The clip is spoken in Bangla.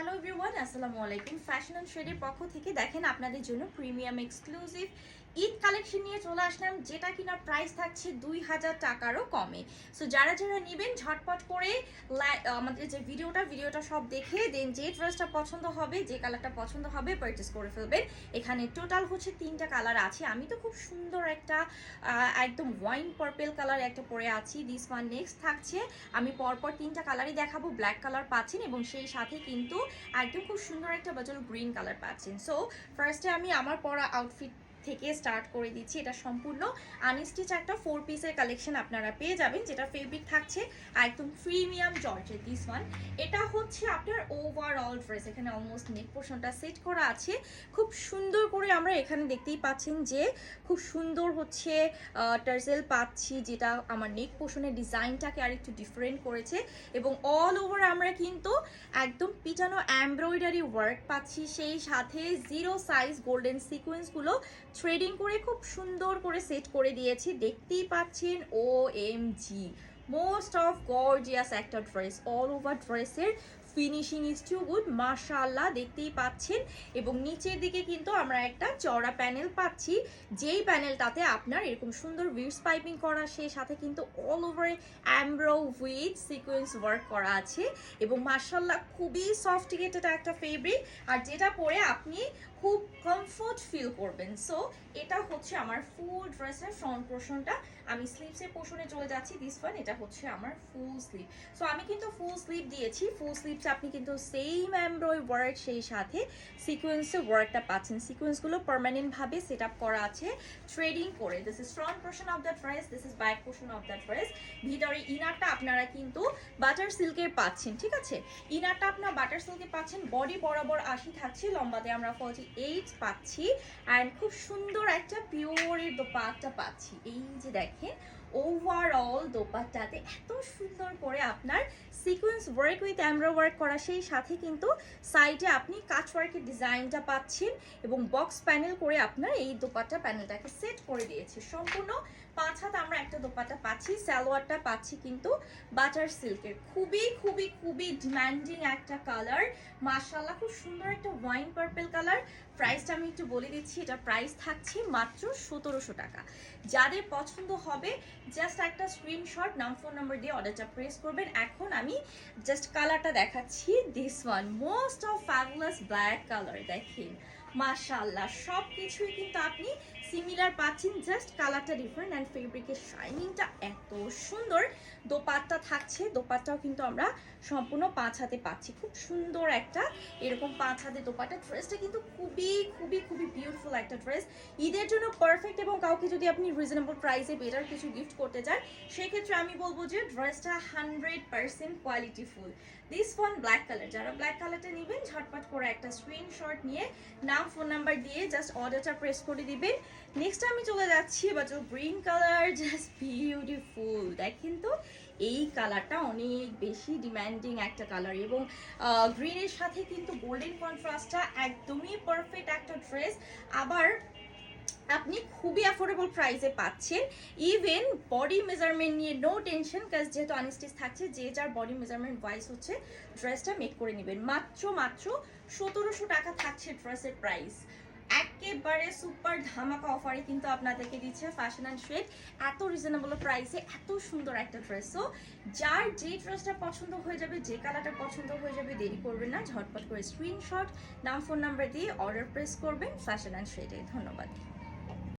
হ্যালো এভরিওয়ান, আসসালামু আলাইকুম। ফ্যাশন অ্যান্ড ট্রেডের পক্ষ থেকে দেখেন আপনাদের জন্য প্রিমিয়াম এক্সক্লুসিভ ঈদ কালেকশন নিয়ে চলে আসলাম, যেটা কিনা প্রাইস থাকছে 2000 টাকারও কমে। সো যারা যারা নেবেন ঝটপট করে আমাদের যে ভিডিওটা সব দেখে দেন, যে ড্রেসটা পছন্দ হবে, যে কালারটা পছন্দ হবে পারচেস করে ফেলবেন। এখানে টোটাল হচ্ছে 3টা কালার আছে। আমি তো খুব সুন্দর একটা একদম ওয়াইন পার্পেল কালার একটা পরে আছি। দিস ওয়ান নেক্সট থাকছে, আমি পরপর 3টা কালারই দেখাবো। ব্ল্যাক কালার পাচ্ছেন এবং সেই সাথে কিন্তু একদম খুব সুন্দর একটা বাজল গ্রিন কালার পাচ্ছেন। সো ফার্স্টে আমি আমার পরা আউটফিট থেকে স্টার্ট করে দিচ্ছি। এটা সম্পূর্ণ আনস্টিচ একটা 4 পিসের কালেকশন আপনারা পেয়ে যাবেন, যেটা ফেব্রিক থাকছে একদম প্রিমিয়াম জর্জেট। দিস ওয়ান এটা হচ্ছে আপনার ওভারঅল ড্রেস। এখানে অলমোস্ট নেক পোর্শনটা সেট করা আছে খুব সুন্দর করে। আমরা এখানে দেখতেই পাচ্ছেন যে খুব সুন্দর হচ্ছে টার্সেল পাচ্ছি, যেটা আমার নেক পোর্শনের ডিজাইনটাকে আরেকটু ডিফারেন্ট করেছে। এবং অল ওভার আমরা কিন্তু একদম পিটানো এমব্রয়ডারি ওয়ার্ক পাচ্ছি, সেই সাথে জিরো সাইজ গোল্ডেন সিকোয়েন্সগুলো থ্রেডিং করে খুব সুন্দর করে সেট করে দিয়েছি। দেখতেই পাচ্ছেন OMG মোস্ট অফ গর্জিয়াস একটা ড্রেস। অল ওভার ড্রেসের ফিনিশিং ইজ টু গুড, মাশাআল্লাহ দেখতেই পাচ্ছেন। এবং নিচের দিকে কিন্তু আমরা একটা চওড়া প্যানেল পাচ্ছি, যেই প্যানেলটাতে আপনার এরকম সুন্দর ভিউস পাইপিং করা, সেই সাথে কিন্তু all over এমব্রো with sequence work করা আছে। এবং মাশাআল্লাহ খুবই সফটিকেটেড একটা ফেব্রিক, আর যেটা পরে আপনি খুব কমফোর্ট ফিল করবেন। সো এটা হচ্ছে আমার ফুল ড্রেসের ফ্রন্ট পোর্শনটা। আমি স্লিভসের পোর্শনে চলে যাচ্ছি। দিস ওয়ান এটা হচ্ছে আমার ফুল স্লিভ। সো আমি কিন্তু ফুল স্লিভ দিয়েছি। ফুল স্লিভটা আপনি কিন্তু সেম এমব্রয়ডারি ওয়ার্ক, সেই সাথে সিকোয়েন্সের ওয়ার্কটা পাচ্ছেন। সিকোয়েন্সগুলো পার্মানেন্ট ভাবে সেট আপ করা আছে থ্রেডিং করে। This is front portion of the dress, this is back portion of the dress. ভিতরে ইনারটা আপনারা কিন্তু বাটার সিল্কের পাচ্ছেন, ঠিক আছে? ইনারটা আপনার বাটার সিল্কে পাচ্ছেন। বডি বরাবর 80 থাকছে, লম্বাতে আমরা 48 পাচ্ছি। অ্যান্ড খুব সুন্দর একটা পিওরের দোপাট্টা পাচ্ছি। এই যে দেখেন ওভারঅল দোপাট্টাতে এত সুন্দর করে আপনার সিকোয়েন্স ওয়ার্ক উইথ এমব্রো ওয়ার্ক করা, সেই সাথে কিন্তু সাইডে আপনি কাচ ওয়ার্কের ডিজাইনটা পাচ্ছেন। এবং বক্স প্যানেল করে আপনার এই দোপাট্টা প্যানেলটাকে সেট করে দিয়েছে। সম্পূর্ণ 5 হাত আমরা একটা দোপাট্টা পাচ্ছি। সালোয়ারটা পাচ্ছি কিন্তু বাটার সিল্কের, খুবই খুবই খুবই ডিমান্ডিং একটা কালার। মাশাআল্লাহ খুব সুন্দর একটা ওয়াইন পার্পল কালার। প্রাইসটা আমি একটু বলে দিচ্ছি, এটা প্রাইস থাকছে মাত্র 1700 টাকা। যাদের পছন্দ হবে জাস্ট একটা স্ক্রিনশট, নাম ফোন নাম্বার দিয়ে অর্ডারটা প্রেস করবেন। এখন আমি জাস্ট কালারটা দেখাচ্ছি। This one most of fabulous black colour. দেখেন মাশাআল্লাহ সব কিছুই কিন্তু আপনি সিমিলার পাচ্ছেন, জাস্ট কালারটা ডিফারেন্ট। অ্যান্ড ফেব্রিকের শাইনিংটা এত সুন্দর। দোপাট্টা থাকছে, দোপাট্টাও কিন্তু আমরা সম্পূর্ণ 5 হাতে পাচ্ছি। খুব সুন্দর একটা এরকম 5 হাতে দোপাট্টা। ড্রেসটা কিন্তু খুবই খুবই খুবই বিউটিফুল একটা ড্রেস, ঈদের জন্য পারফেক্ট। এবং কাউকে যদি আপনি রিজনেবল প্রাইসে বেটার কিছু গিফট করতে চান, সেক্ষেত্রে আমি বলবো যে ড্রেসটা 100% qualityful. This one black colour. যারা ব্ল্যাক কালারটা নেবেন ঝটপট করে একটা স্ক্রিনশট নিয়ে নাম ফোন নাম্বার দিয়ে জাস্ট অর্ডারটা প্রেস করে দিবেন। নেক্সট আমি চলে যাচ্ছি এবার গ্রিন কালার। Just beautiful. দেখেন তো এই কালারটা অনেক বেশি ডিমান্ডিং একটা কালার, এবং গ্রিনের সাথে কিন্তু গোল্ডেন কন্ট্রাস্টটা একদমই পারফেক্ট একটা ড্রেস। আবার আপনি খুবই অ্যাফোর্ডেবল প্রাইসে পাচ্ছেন। ইভেন বডি মেজারমেন্ট নিয়ে নো টেনশন, কাজ যেহেতু আনস্টিচ থাকছে, যে যার বডি মেজারমেন্ট ওয়াইজ হচ্ছে ড্রেসটা মেক করে নেবেন। মাত্র 1700 টাকা থাকছে ড্রেসের প্রাইস। একেবারে সুপার ধামাকা অফারে কিন্তু আপনাদেরকে দিচ্ছে ফ্যাশন অ্যান্ড ট্রেড এত রিজনেবল প্রাইসে এত সুন্দর একটা ড্রেস। সো যার যে ড্রেসটা পছন্দ হয়ে যাবে, যে কালারটা পছন্দ হয়ে যাবে, দেরি করবেন না, ঝটপট করে স্ক্রিনশট নাম ফোন নাম্বার দিয়ে অর্ডার প্রেস করবেন ফ্যাশন অ্যান্ড ট্রেডে। ধন্যবাদ।